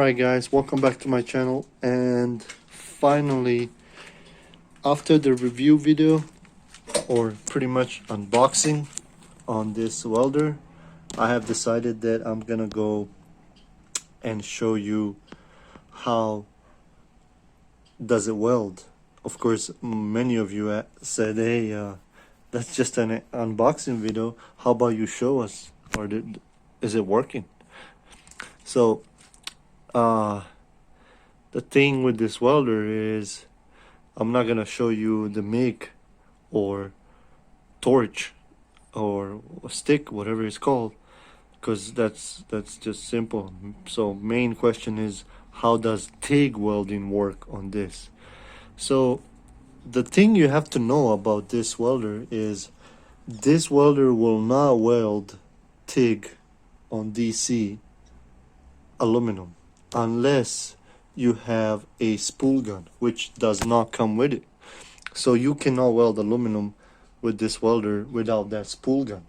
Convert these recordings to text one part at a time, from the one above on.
Alright guys, welcome back to my channel, and finally, after the review video, or pretty much unboxing on this welder, I have decided that I'm gonna go and show you how does it weld. Of course, many of you said, hey, that's just an unboxing video, how about you show us, or is it working? So the thing with this welder is I'm not gonna show you the MIG or torch or stick, whatever it's called, because that's just simple. So main question is, how does TIG welding work on this? So the thing you have to know about this welder is this welder will not weld TIG on DC aluminum unless you have a spool gun, which does not come with it. So you cannot weld aluminum with this welder without that spool gun,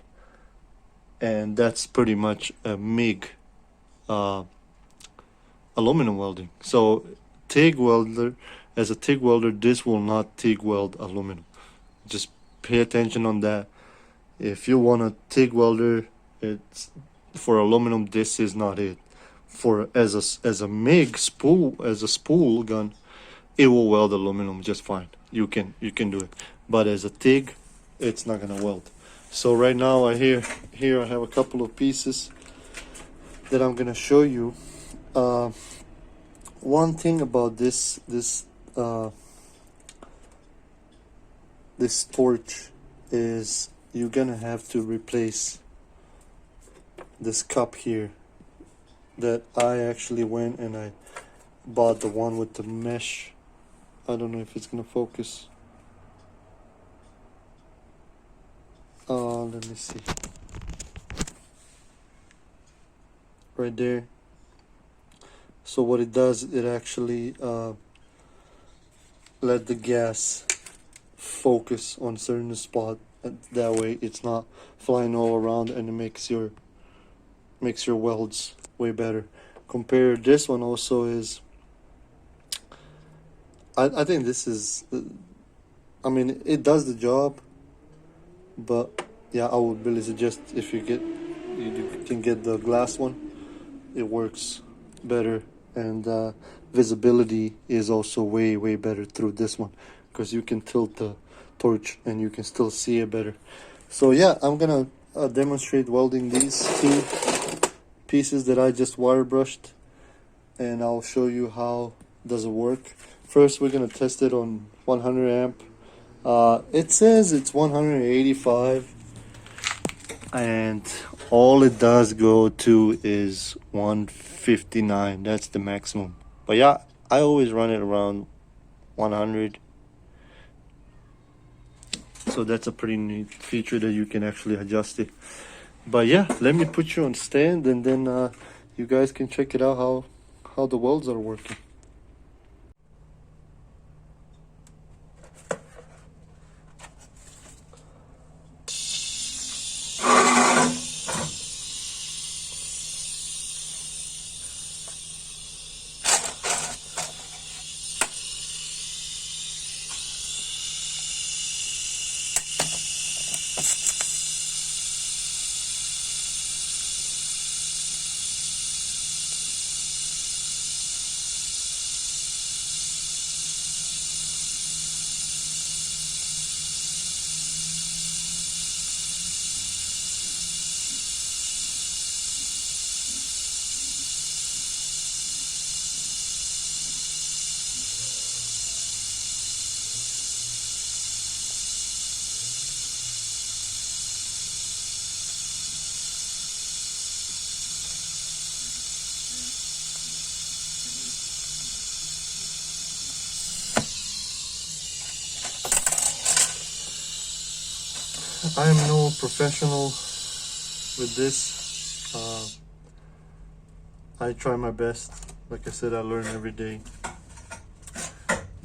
and that's pretty much a MIG aluminum welding. So TIG welder, as a TIG welder, this will not TIG weld aluminum. Just pay attention on that. If you want a TIG welder, it's for aluminum, this is not it. For as a MIG spool, as a spool gun, it will weld aluminum just fine. You can do it. But as a TIG, it's not gonna weld. So right now here I have a couple of pieces that I'm gonna show you. One thing about this torch is you're gonna have to replace this cup here. That I actually went and I bought the one with the mesh. I don't know if it's gonna focus. Let me see. Right there. So what it does, it actually let the gas focus on certain spot. That way it's not flying all around, and it makes your welds way better. Compare this one also is, I think this is, I mean, it does the job, but yeah, I would really suggest if you can get the glass one. It works better, and visibility is also way better through this one, because you can tilt the torch and you can still see it better. So yeah, I'm gonna demonstrate welding these two pieces that I just wire brushed, and I'll show you how does it work. First, we're gonna test it on 100 amp. It says it's 185, and all it does go to is 159. That's the maximum. But yeah, I always run it around 100. So that's a pretty neat feature that you can actually adjust it. But yeah, let me put you on stand, and then you guys can check it out how the welds are working. I am no professional with this. I try my best. Like I said, I learn every day.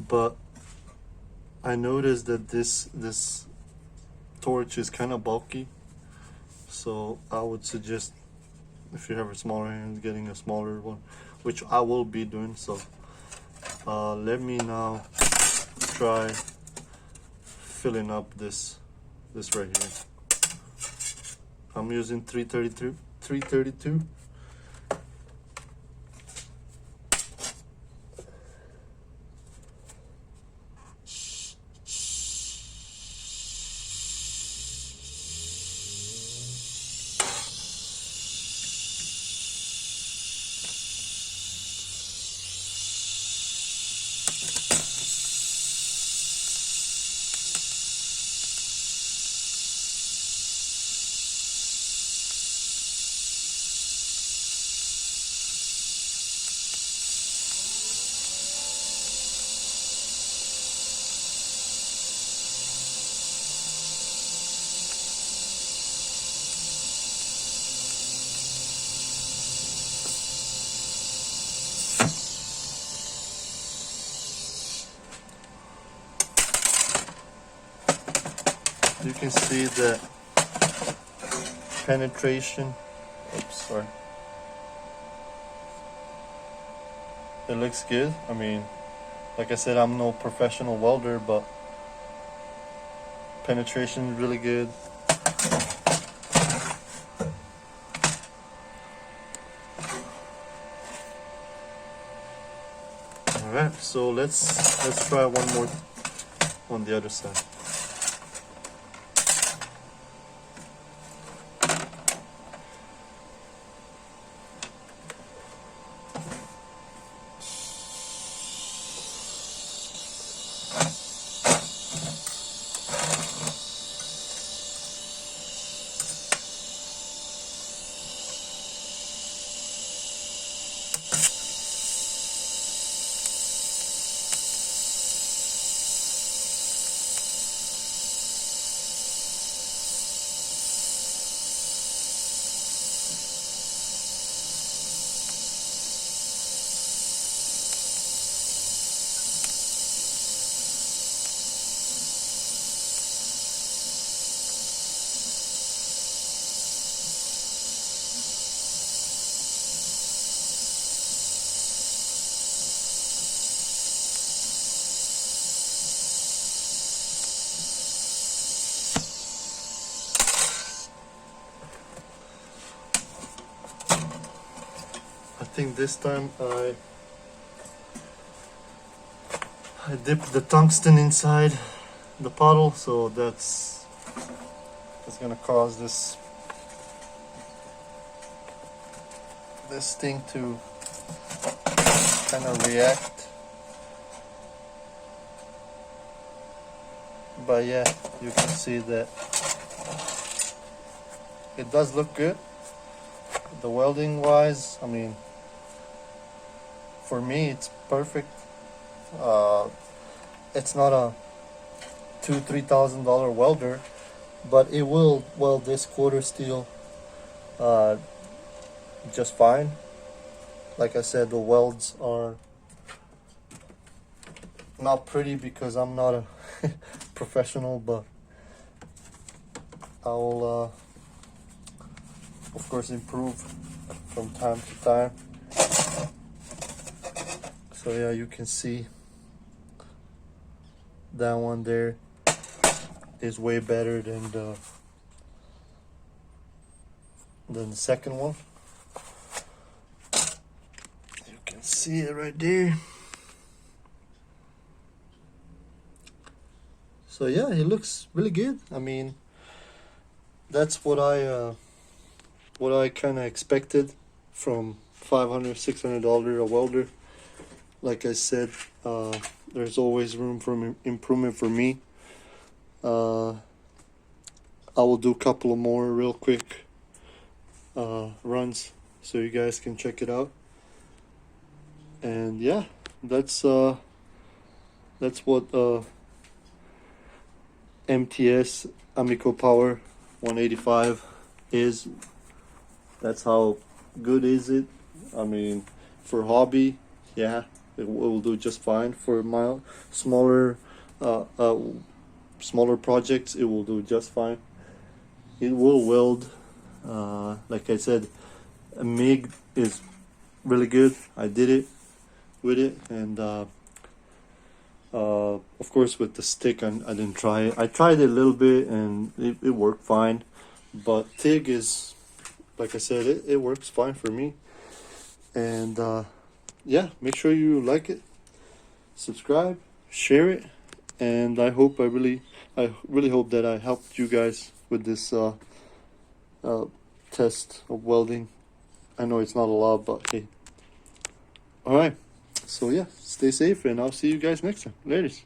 But I noticed that this torch is kind of bulky, so I would suggest, if you have a smaller hand, getting a smaller one. which I will be doing. So let me now try filling up this right here. I'm using 332. You can see the penetration. Oops, sorry. It looks good. I mean, like I said, I'm no professional welder, but penetration is really good. All right, so let's try one more on the other side. I think this time I dipped the tungsten inside the puddle, so that's gonna cause this thing to kind of react. But yeah, you can see that it does look good. The welding wise, I mean, for me it's perfect. It's not a $2,000-3,000 welder, but it will weld this quarter steel just fine. Like I said, the welds are not pretty because I'm not a professional, but I will of course improve from time to time. So yeah, you can see that one there is way better than the second one. You can see it right there. So yeah, it looks really good. I mean, that's what I kind of expected from $500-600 a welder. Like I said, there's always room for improvement for me. I will do a couple of more real quick runs so you guys can check it out. And yeah, that's what MTS Amico Power 185 is. That's how good is it. I mean, for hobby, yeah, it will do just fine. For my smaller projects, it will do just fine. It will weld. Like I said, a MIG is really good. I did it with it, and of course with the stick I didn't try it. I tried it a little bit and it worked fine, but TIG is, like I said, it works fine for me. And yeah, make sure you like it, subscribe, share it, and I really hope that I helped you guys with this test of welding. I know it's not a lot, but hey. All right. So yeah, stay safe, and I'll see you guys next time. Ladies.